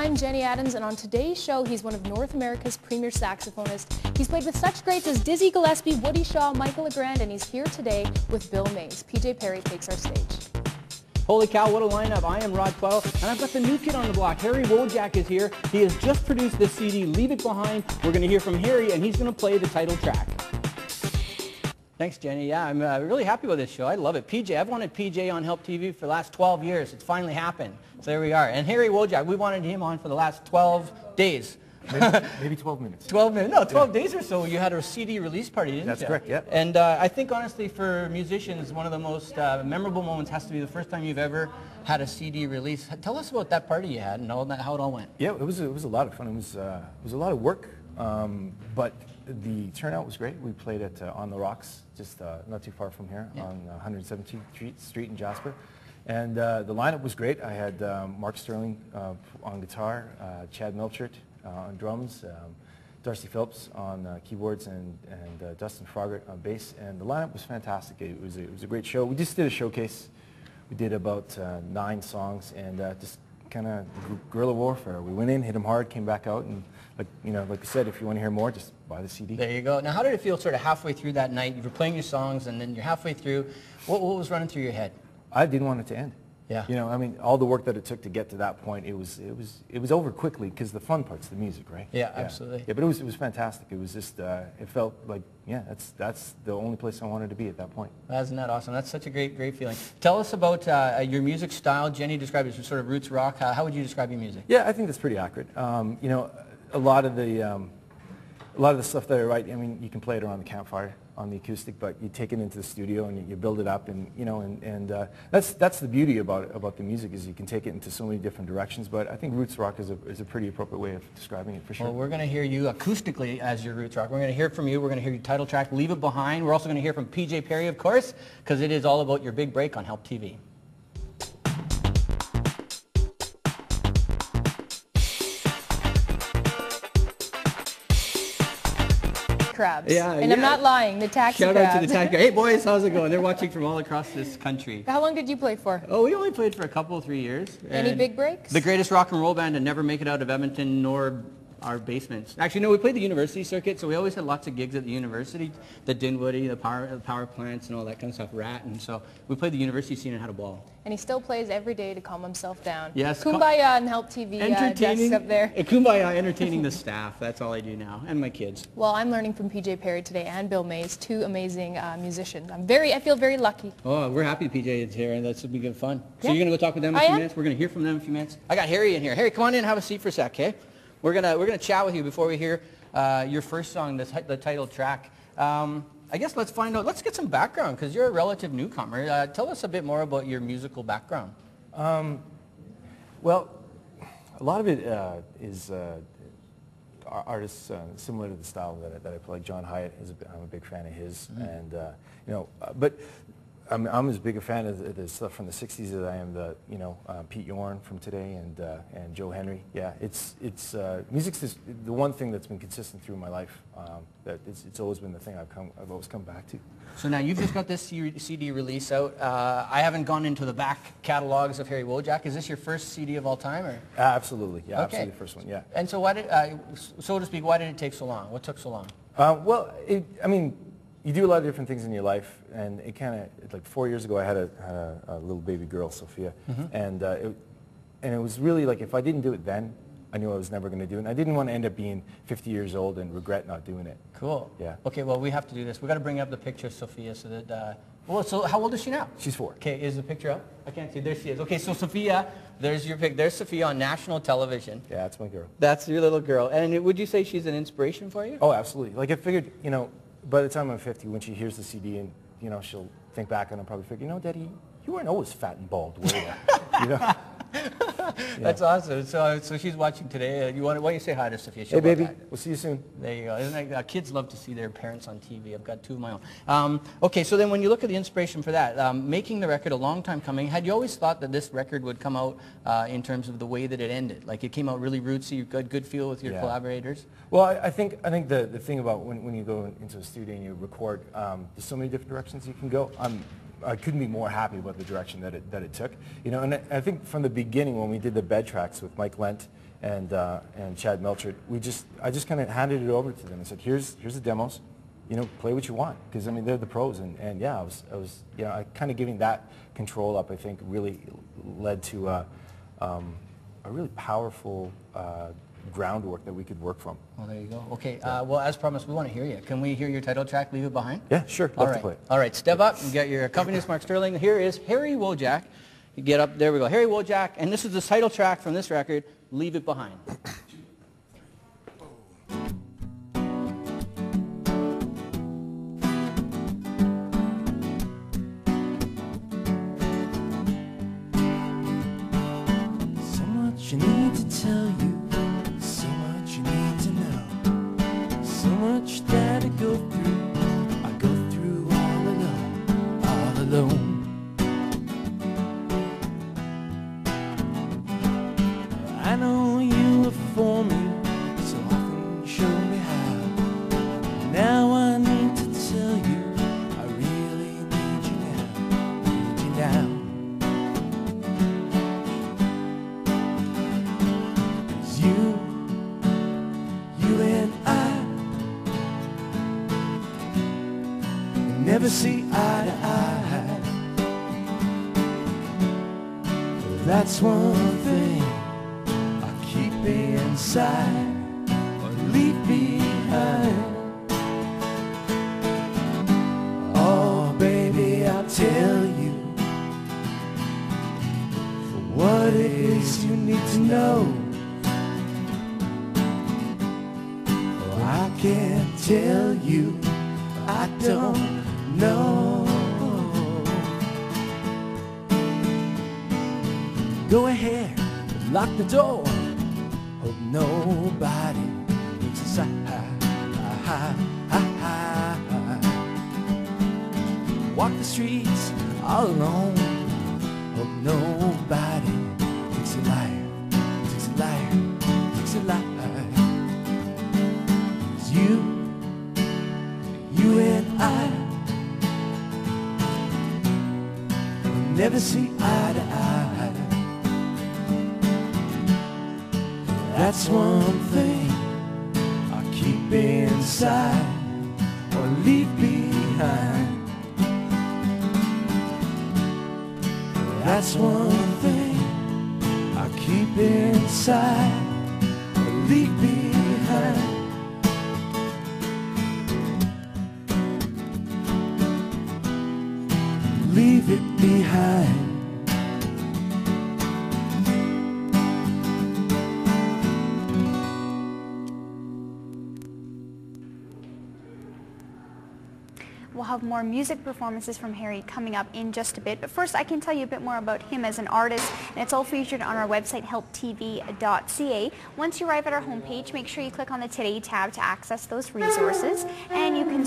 I'm Jenny Adams, and on today's show, he's one of North America's premier saxophonists. He's played with such greats as Dizzy Gillespie, Woody Shaw, Michael Legrand, and he's here today with Bill Mays. PJ Perry takes our stage. Holy cow, what a lineup. I am Rod Twell, and I've got the new kid on the block. Harry Wojak is here. He has just produced this CD, Leave It Behind. We're going to hear from Harry, and he's going to play the title track. Thanks, Jenny. Yeah, I'm really happy with this show. I love it. PJ, I've wanted PJ on Help TV for the last 12 years. It's finally happened. So there we are. And Harry Wojak, we wanted him on for the last 12 days. Maybe 12 minutes. 12 minutes. No, 12 days or so. You had a CD release party, didn't you? That's correct, yeah. And I think, honestly, for musicians, one of the most memorable moments has to be the first time you've ever had a CD release. Tell us about that party you had and all that, how it all went. Yeah, it was a lot of fun. It was a lot of work, but the turnout was great. We played at On the Rocks, just not too far from here, on 117th Street in Jasper. And the lineup was great. I had Mark Sterling on guitar, Chad Milchert on drums, Darcy Phillips on keyboards, and Dustin Frogert on bass. And the lineup was fantastic. It was a great show. We just did a showcase. We did about 9 songs, and just kind of guerrilla warfare. We went in, hit them hard, came back out, and like I said, if you want to hear more, just buy the CD. There you go. Now, how did it feel sort of halfway through that night? You were playing your songs, and then you're halfway through. What was running through your head? I didn't want it to end. Yeah. You know, I mean, all the work that it took to get to that point, it was over quickly, because the fun part's the music, right? Yeah, absolutely. Yeah, but it was fantastic. It was just, it felt like, yeah, that's the only place I wanted to be at that point. Isn't that awesome? That's such a great feeling. Tell us about your music style. Jenny described it as sort of roots rock. How would you describe your music? Yeah, I think that's pretty accurate. You know, a lot of the stuff that I write, I mean, you can play it around the campfire on the acoustic, but you take it into the studio and you build it up, and you know, and that's the beauty about the music, is you can take it into so many different directions. But I think roots rock is a pretty appropriate way of describing it, for sure. Well, we're going to hear you acoustically as your roots rock. We're going to hear from you. We're going to hear your title track, Leave It Behind. We're also going to hear from PJ Perry, of course, because it is all about your big break on Help TV. Crabs. Yeah, and I'm not lying, the taxi crabs. Shout out to the taxi crabs. Hey boys, how's it going? They're watching from all across this country. How long did you play for? Oh, we only played for a couple, 3 years. Any big breaks? The greatest rock and roll band to never make it out of Edmonton nor our basements. Actually, no, we played the university circuit, so we always had lots of gigs at the university, the Dinwoody, the power plants, and all that kind of stuff, Rat, and so we played the university scene and had a ball. And he still plays every day to calm himself down. Yes. Kumbaya and Help TV desks up there. Kumbaya, entertaining the staff. That's all I do now, and my kids. Well, I'm learning from PJ Perry today and Bill Mays, 2 amazing musicians. I feel very lucky. Oh, we're happy PJ is here, and that's going to be good fun. So Yeah. you're going to go talk with them in a few minutes? We're going to hear from them in a few minutes. I got Harry in here. Harry, come on in and have a seat for a sec, okay? We're gonna chat with you before we hear your first song, the title track. I guess let's find out. Let's get some background, because you're a relative newcomer. Tell us a bit more about your musical background. Well, a lot of it is artists similar to the style that I play. John Hyatt I'm a big fan of his, and you know, but I'm as big a fan of the stuff from the '60s as I am Pete Yorn from today, and Joe Henry. Yeah, it's music's just the one thing that's been consistent through my life. That it's always been the thing I've always come back to. So now you've just got this CD release out. I haven't gone into the back catalogs of Harry Wojak. Is this your first CD of all time, or? Absolutely, yeah, Okay. absolutely the first one, yeah. And so so to speak, why did it take so long? What took so long? Well, I mean, you do a lot of different things in your life, and it kind of, like 4 years ago, I had a little baby girl, Sophia, and it was really like, if I didn't do it then, I knew I was never going to do it, and I didn't want to end up being 50 years old and regret not doing it. Cool. Yeah. Okay, well, we have to do this. We've got to bring up the picture of Sophia so that, well, so how old is she now? She's 4. Okay, is the picture up? I can't see. There she is. Okay, so Sophia, there's your pic. There's Sophia on national television. Yeah, that's my girl. That's your little girl. And would you say she's an inspiration for you? Oh, absolutely. Like, I figured, you know, by the time I'm 50, when she hears the CD, and, you know, she'll think back and I'll probably figure, you know, Daddy, you weren't always fat and bald, were you? You know? That's awesome. So she's watching today. Why don't you say hi to Sophia? Hey, baby. We'll see you soon. There you go. Isn't that, kids love to see their parents on TV. I've got 2 of my own. Okay, so then when you look at the inspiration for that, making the record a long time coming, had you always thought that this record would come out in terms of the way that it ended? Like, it came out really rootsy, you got good feel with your collaborators? Well, I think the thing about when you go into a studio and you record, there's so many different directions you can go. I couldn't be more happy about the direction that it took. You know, and I think from the beginning when we did the bed tracks with Mike Lent and Chad Melchert, I just kind of handed it over to them and said, here's the demos, you know, play what you want, because I mean they're the pros, and yeah, I was you know, kind of giving that control up, I think really led to a really powerful groundwork that we could work from. Well, there you go. Okay, well, as promised, we want to hear you. Can we hear your title track, Leave It Behind? Yeah, sure. Love to play it. All right, step up and get your accompanist, Mark Sterling. Here is Harry Wojak. You get up, there we go. Harry Wojak, and this is the title track from this record, Leave It Behind. You need to tell you, so much you need to know, so much that I go through all alone, all alone. I know you were for me, so often you showed me how. Now I need to tell you, I really need you now, need you now. You and I never see eye to eye. That's one thing I keep inside or leave behind. Oh, baby, I'll tell you what it is you need to know. I can't tell you, I don't know. Go ahead, lock the door. Hope nobody looks inside. Walk the streets all alone. Hope nobody takes a life, takes a life, takes a life. You and I will never see eye to eye. That's one thing I keep inside or leave behind. That's one thing I keep inside or leave behind. Leave it behind. We'll have more music performances from Harry coming up in just a bit. But first, I can tell you a bit more about him as an artist, and it's all featured on our website, HelpTV.ca. Once you arrive at our homepage, make sure you click on the Today tab to access those resources, and you can